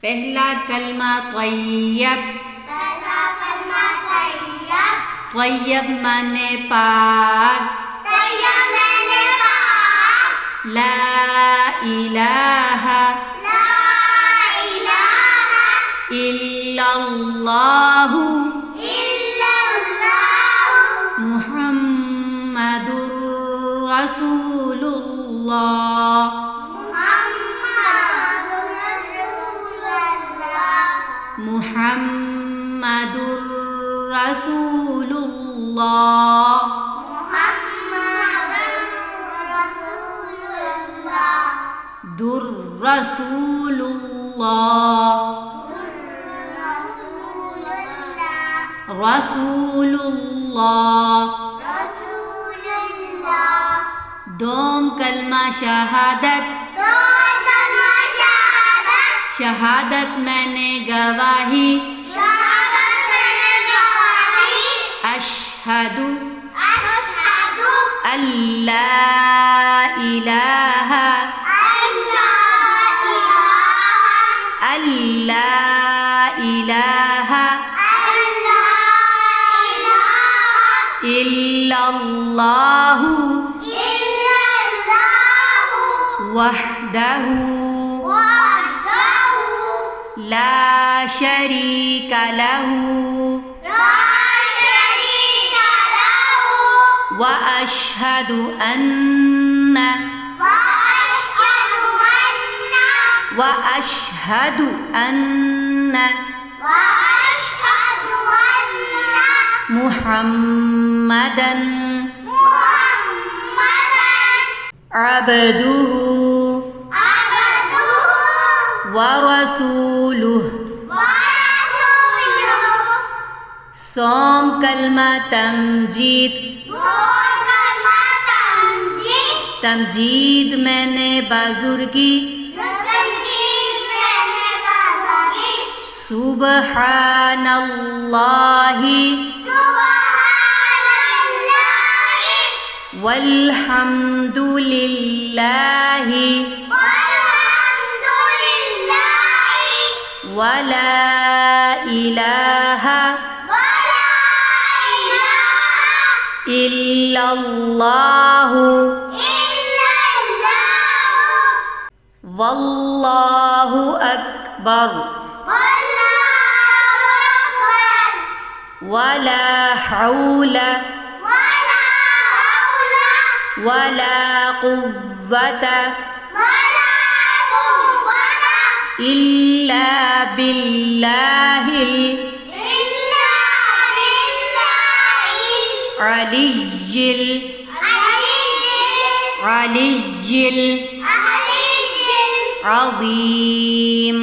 पहला कलमा तय्यब। तय्यब माने पाक। ला इलाहा इल्लल्लाहु मुहम्मदुर रसूलुल्लाह। मुहम्मदुर रसूलुल्लाह। दुर रसूलुल्लाह। रसूलुल्लाह। दोम कलमा शहादत। शहादत मैंने गवाही। अशहदु अल्ला इलाहा अल्ला इलाहा इल्लल्लाहु वहदहु ला शरीक लहु व अशहदु अन्न मुहम्मदन अब्दुहु व रसूलुहु। सोम कलमा तमजीद। तमजीद मैंने बाजुर्गी। सुबहानल्लाहि वल्हम्दुलिल्लाहि वला इलाहा इल्लल्लाहु वल्लाहु अकबर वला हौल वला कुव्वत इल्ला बिल्लाहिल अलिय्यिल अज़ीम।